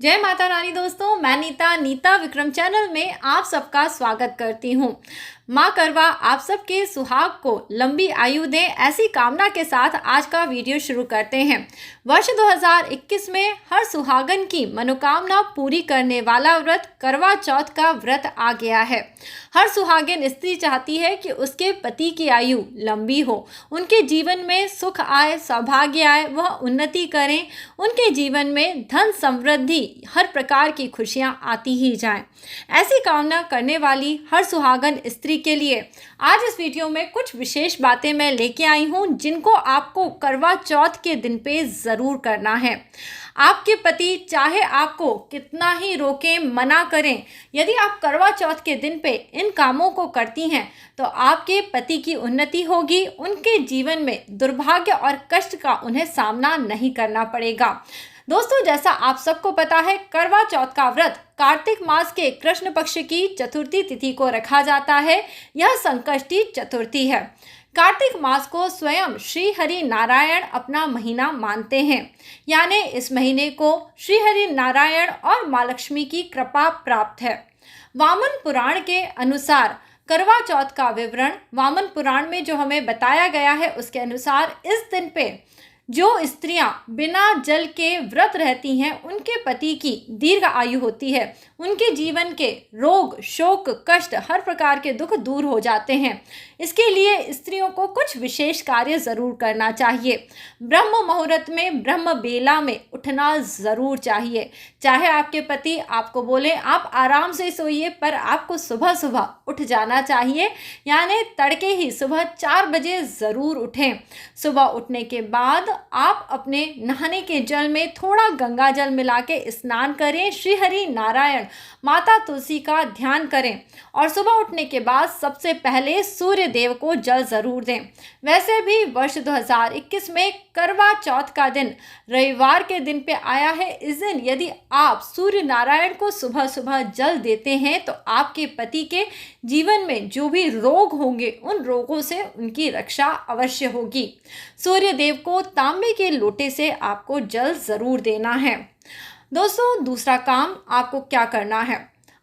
जय माता रानी दोस्तों, मैं नीता विक्रम चैनल में आप सबका स्वागत करती हूँ। माँ करवा आप सबके सुहाग को लंबी आयु दें, ऐसी कामना के साथ आज का वीडियो शुरू करते हैं। वर्ष 2021 में हर सुहागन की मनोकामना पूरी करने वाला व्रत करवा चौथ का व्रत आ गया है। हर सुहागिन स्त्री चाहती है कि उसके पति की आयु लंबी हो, उनके जीवन में सुख आए, सौभाग्य आए, वह उन्नति करें, उनके जीवन में धन समृद्धि, हर प्रकार की खुशियां आती ही जाएं। ऐसी कामना करने वाली हर सुहागन स्त्री के लिए आज इस वीडियो में कुछ विशेष बातें मैं लेके आई हूं, जिनको आपको करवा चौथ के दिन पे ज़रूर करना है। आपके पति चाहे आपको कितना ही रोकें, मना करें, यदि आप करवा चौथ के दिन पे इन कामों को करती हैं तो आपके पति की उन्नति होगी, उनके जीवन में दुर्भाग्य और कष्ट का उन्हें सामना नहीं करना पड़ेगा। दोस्तों, जैसा आप सबको पता है, करवा चौथ का व्रत कार्तिक मास के कृष्ण पक्ष की चतुर्थी तिथि को रखा जाता है। यह संकष्टी चतुर्थी है। कार्तिक मास को स्वयं श्री हरि नारायण अपना महीना मानते हैं, यानी इस महीने को श्री हरि नारायण और माँ लक्ष्मी की कृपा प्राप्त है। वामन पुराण के अनुसार करवा चौथ का विवरण वामन पुराण में जो हमें बताया गया है, उसके अनुसार इस दिन पे जो स्त्रियां बिना जल के व्रत रहती हैं, उनके पति की दीर्घ आयु होती है, उनके जीवन के रोग, शोक, कष्ट, हर प्रकार के दुख दूर हो जाते हैं। इसके लिए स्त्रियों को कुछ विशेष कार्य ज़रूर करना चाहिए। ब्रह्म मुहूर्त में, ब्रह्म बेला में उठना ज़रूर चाहिए। चाहे आपके पति आपको बोले आप आराम से सोइए, पर आपको सुबह सुबह उठ जाना चाहिए, यानी तड़के ही सुबह 4 बजे ज़रूर उठें। सुबह उठने के बाद आप अपने नहाने के जल में थोड़ा गंगा जल मिला के स्नान करें, श्री हरि नारायण, माता तुलसी का ध्यान करें और सुबह उठने के बाद सबसे पहले सूर्य देव को जल ज़रूर दें। वैसे भी वर्ष 2021 में करवा चौथ का दिन रविवार के दिन पे आया है। इस दिन यदि आप सूर्य नारायण को सुबह सुबह जल देते हैं तो आपके पति के जीवन में जो भी रोग होंगे, उन रोगों से उनकी रक्षा अवश्य होगी। सूर्य देव को तांबे के लोटे से आपको जल ज़रूर देना है। दोस्तों, दूसरा काम आपको क्या करना है,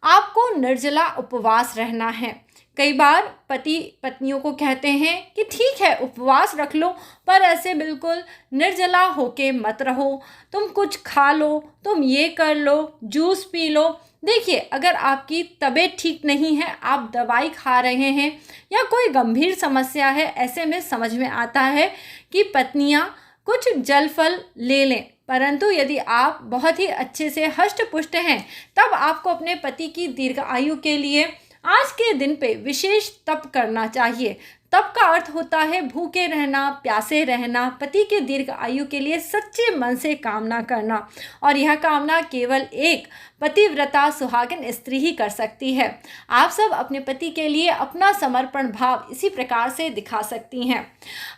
आपको निर्जला उपवास रहना है। कई बार पति पत्नियों को कहते हैं कि ठीक है उपवास रख लो, पर ऐसे बिल्कुल निर्जला होके मत रहो, तुम कुछ खा लो, तुम ये कर लो, जूस पी लो। देखिए, अगर आपकी तबीयत ठीक नहीं है, आप दवाई खा रहे हैं या कोई गंभीर समस्या है, ऐसे में समझ में आता है कि पत्नियां कुछ जल फल ले लें। परंतु यदि आप बहुत ही अच्छे से हष्ट पुष्ट हैं, तब आपको अपने पति की दीर्घ आयु के लिए आज के दिन पे विशेष तप करना चाहिए। तप का अर्थ होता है भूखे रहना, प्यासे रहना, पति के दीर्घ आयु के लिए सच्चे मन से कामना करना। और यह कामना केवल एक पतिव्रता सुहागिन स्त्री ही कर सकती है। आप सब अपने पति के लिए अपना समर्पण भाव इसी प्रकार से दिखा सकती हैं।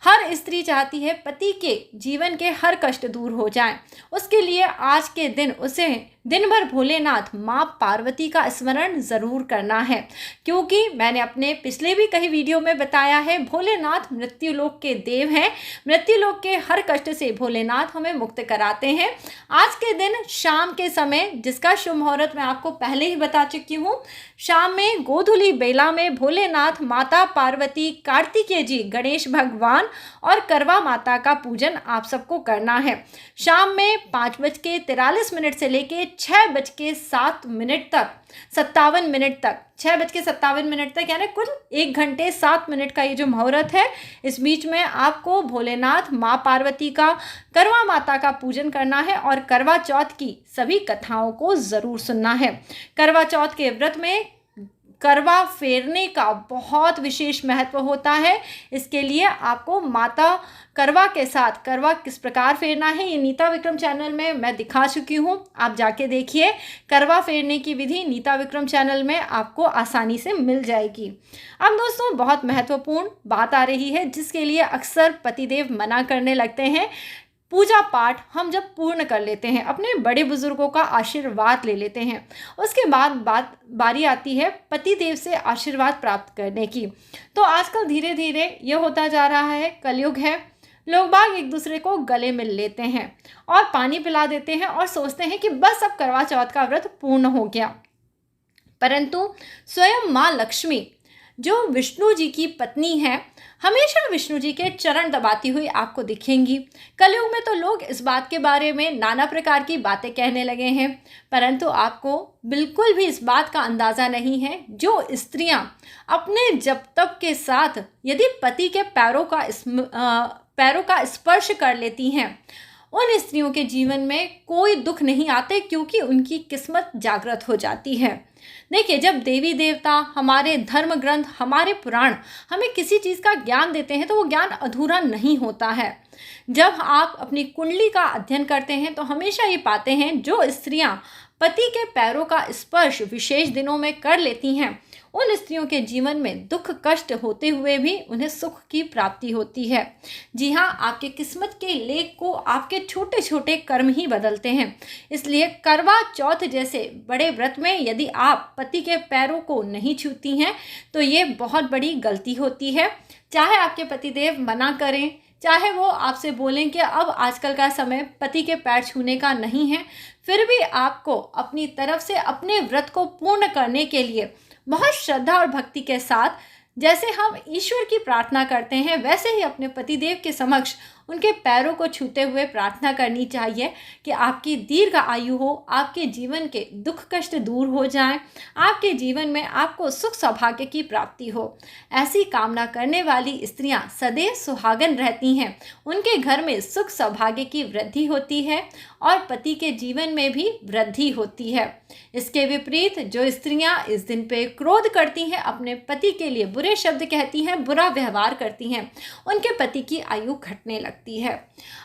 हर स्त्री चाहती है पति के जीवन के हर कष्ट दूर हो जाएं। उसके लिए आज के दिन उसे दिन भर भोलेनाथ माँ पार्वती का स्मरण ज़रूर करना है, क्योंकि मैंने अपने पिछले भी कई वीडियो में बताया है, भोलेनाथ मृत्युलोक के देव हैं। मृत्युलोक के हर कष्ट से भोलेनाथ हमें मुक्त कराते हैं। आज के दिन शाम के समय, जिसका शुभ मुहूर्त मैं आपको पहले ही बता चुकी हूँ, शाम में गोधूली बेला में भोलेनाथ, माता पार्वती, कार्तिकेय जी, गणेश भगवान और करवा माता का पूजन आप सबको करना है। शाम में 5:43 से लेके 6:07 तक, 57 तक, 6:57 तक, यानी कुल 1 घंटे 7 मिनट का ये जो मुहूर्त है, इस बीच में आपको भोलेनाथ, माँ पार्वती का, करवा माता का पूजन करना है और करवा चौथ की सभी कथाओं को ज़रूर सुनना है। करवा चौथ के व्रत में करवा फेरने का बहुत विशेष महत्व होता है। इसके लिए आपको माता करवा के साथ करवा किस प्रकार फेरना है, ये नीता विक्रम चैनल में मैं दिखा चुकी हूँ, आप जाके देखिए। करवा फेरने की विधि नीता विक्रम चैनल में आपको आसानी से मिल जाएगी। अब दोस्तों, बहुत महत्वपूर्ण बात आ रही है, जिसके लिए अक्सर पतिदेव मना करने लगते हैं। पूजा पाठ हम जब पूर्ण कर लेते हैं, अपने बड़े बुजुर्गों का आशीर्वाद ले लेते हैं, उसके बाद बारी आती है पति देव से आशीर्वाद प्राप्त करने की। तो आजकल धीरे धीरे ये होता जा रहा है, कलयुग है, लोग बाग एक दूसरे को गले मिल लेते हैं और पानी पिला देते हैं और सोचते हैं कि बस अब करवा चौथ का व्रत पूर्ण हो गया। परंतु स्वयं माँ लक्ष्मी, जो विष्णु जी की पत्नी है, हमेशा विष्णु जी के चरण दबाती हुई आपको दिखेंगी। कलयुग में तो लोग इस बात के बारे में नाना प्रकार की बातें कहने लगे हैं, परंतु आपको बिल्कुल भी इस बात का अंदाज़ा नहीं है। जो स्त्रियां अपने जप तप के साथ यदि पति के पैरों का स्पर्श कर लेती हैं, उन स्त्रियों के जीवन में कोई दुख नहीं आते, क्योंकि उनकी किस्मत जागृत हो जाती है। देखिए, जब देवी देवता, हमारे धर्म ग्रंथ, हमारे पुराण हमें किसी चीज़ का ज्ञान देते हैं तो वो ज्ञान अधूरा नहीं होता है। जब आप अपनी कुंडली का अध्ययन करते हैं तो हमेशा ये पाते हैं, जो स्त्रियां पति के पैरों का स्पर्श विशेष दिनों में कर लेती हैं, उन स्त्रियों के जीवन में दुख कष्ट होते हुए भी उन्हें सुख की प्राप्ति होती है। जी हाँ, आपके किस्मत के लेख को आपके छोटे छोटे कर्म ही बदलते हैं। इसलिए करवा चौथ जैसे बड़े व्रत में यदि आप पति के पैरों को नहीं छूती हैं तो ये बहुत बड़ी गलती होती है। चाहे आपके पतिदेव मना करें, चाहे वो आपसे बोलें कि अब आजकल का समय पति के पैर छूने का नहीं है, फिर भी आपको अपनी तरफ से अपने व्रत को पूर्ण करने के लिए बहुत श्रद्धा और भक्ति के साथ, जैसे हम ईश्वर की प्रार्थना करते हैं, वैसे ही अपने पतिदेव के समक्ष उनके पैरों को छूते हुए प्रार्थना करनी चाहिए कि आपकी दीर्घ आयु हो, आपके जीवन के दुख कष्ट दूर हो जाएं, आपके जीवन में आपको सुख सौभाग्य की प्राप्ति हो। ऐसी कामना करने वाली स्त्रियां सदैव सुहागन रहती हैं, उनके घर में सुख सौभाग्य की वृद्धि होती है और पति के जीवन में भी वृद्धि होती है। इसके विपरीत जो स्त्रियां इस दिन पे क्रोध करती हैं, अपने पति के लिए बुरे शब्द कहती हैं, बुरा व्यवहार करती हैं, उनके पति की आयु घटने लगती है।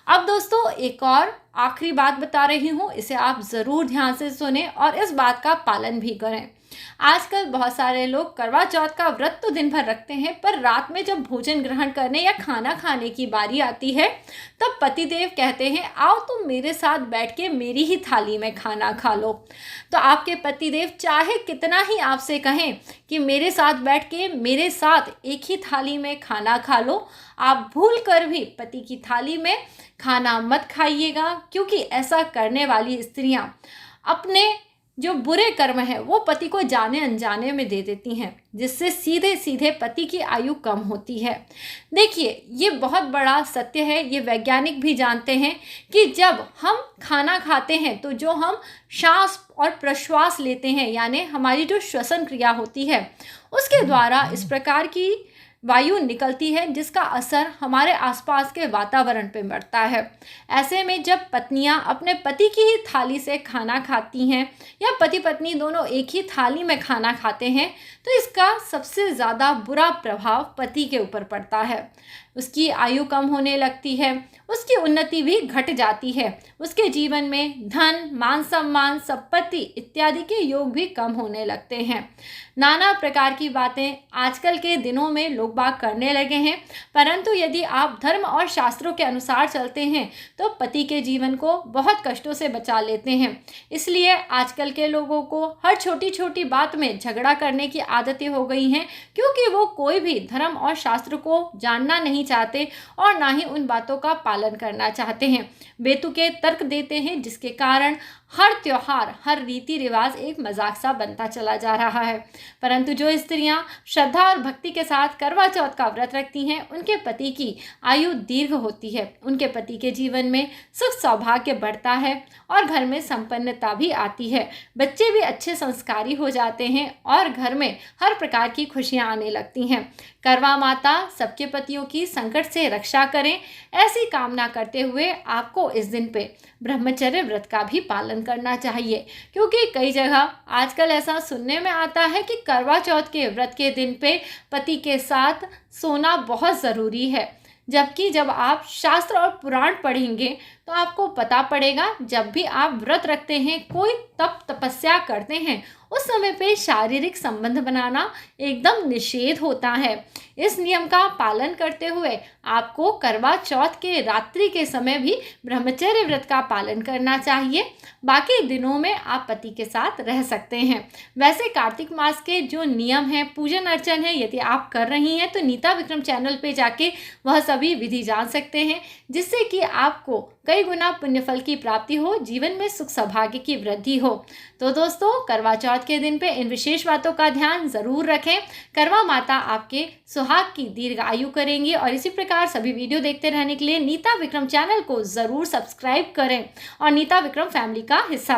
अब दोस्तों, एक और आखिरी बात बता रही हूँ, इसे आप ज़रूर ध्यान से सुने और इस बात का पालन भी करें। आजकल बहुत सारे लोग करवा चौथ का व्रत तो दिन भर रखते हैं, पर रात में जब भोजन ग्रहण करने या खाना खाने की बारी आती है तब पतिदेव कहते हैं, आओ तुम मेरे साथ बैठ के मेरी ही थाली में खाना खा लो। तो आपके पतिदेव चाहे कितना ही आपसे कहें कि मेरे साथ बैठ के मेरे साथ एक ही थाली में खाना खा लो, आप भूल कर भी पति की थाली में खाना मत खाइएगा, क्योंकि ऐसा करने वाली स्त्रियां अपने जो बुरे कर्म है वो पति को जाने अनजाने में दे देती हैं, जिससे सीधे सीधे पति की आयु कम होती है। देखिए, ये बहुत बड़ा सत्य है, ये वैज्ञानिक भी जानते हैं कि जब हम खाना खाते हैं तो जो हम श्वास और प्रश्वास लेते हैं, यानी हमारी जो श्वसन क्रिया होती है, उसके द्वारा इस प्रकार की वायु निकलती है, जिसका असर हमारे आसपास के वातावरण पे पड़ता है। ऐसे में जब पत्नियां अपने पति की ही थाली से खाना खाती हैं या पति पत्नी दोनों एक ही थाली में खाना खाते हैं, तो इसका सबसे ज़्यादा बुरा प्रभाव पति के ऊपर पड़ता है। उसकी आयु कम होने लगती है, उसकी उन्नति भी घट जाती है, उसके जीवन में धन, मान सम्मान, संपत्ति इत्यादि के योग भी कम होने लगते हैं। नाना प्रकार की बातें आजकल के दिनों में लोग बाग करने लगे हैं, परंतु यदि आप धर्म और शास्त्रों के अनुसार चलते हैं तो पति के जीवन को बहुत कष्टों से बचा लेते हैं। इसलिए आजकल के लोगों को हर छोटी छोटी बात में झगड़ा करने की आदतें हो गई हैं, क्योंकि वो कोई भी धर्म और शास्त्र को जानना नहीं चाहते और ना ही उन बातों का पालन करना चाहते हैं। बेतुके तर्क देते हैं, जिसके कारण हर त्योहार, हर रीति रिवाज एक मजाक सा बनता चला जा रहा है। परंतु जो स्त्रियां श्रद्धा और भक्ति के साथ करवा चौथ का व्रत रखती हैं, उनके पति की आयु दीर्घ होती है, उनके पति के जीवन में सुख सौभाग्य बढ़ता है और घर में संपन्नता भी आती है। बच्चे भी अच्छे संस्कारी हो जाते हैं और घर में हर प्रकार की खुशियां आने लगती हैं। करवा माता सबके पतियों की संकट से रक्षा करें, ऐसी कामना करते हुए आपको इस दिन पे ब्रह्मचर्य व्रत का भी पालन करना चाहिए, क्योंकि कई जगह आजकल ऐसा सुनने में आता है कि करवा चौथ के व्रत के दिन पे पति के साथ सोना बहुत ज़रूरी है। जबकि जब आप शास्त्र और पुराण पढ़ेंगे तो आपको पता पड़ेगा, जब भी आप व्रत रखते हैं, कोई तप तपस्या करते हैं, उस समय पे शारीरिक संबंध बनाना एकदम निषेध होता है। इस नियम का पालन करते हुए आपको करवा चौथ के रात्रि के समय भी ब्रह्मचर्य व्रत का पालन करना चाहिए। बाकी दिनों में आप पति के साथ रह सकते हैं। वैसे कार्तिक मास के जो नियम हैं, पूजन अर्चन है, यदि आप कर रही हैं तो नीता विक्रम चैनल पे जाके वह सभी विधि जान सकते हैं, जिससे कि आपको कई गुना पुण्यफल की प्राप्ति हो, जीवन में सुख सौभाग्य की वृद्धि हो। तो दोस्तों, करवा चौथ के दिन पे इन विशेष बातों का ध्यान जरूर रखें। करवा माता आपके सुहाग की दीर्घ आयु करेंगी। और इसी प्रकार सभी वीडियो देखते रहने के लिए नीता विक्रम चैनल को जरूर सब्सक्राइब करें और नीता विक्रम फैमिली का हिस्सा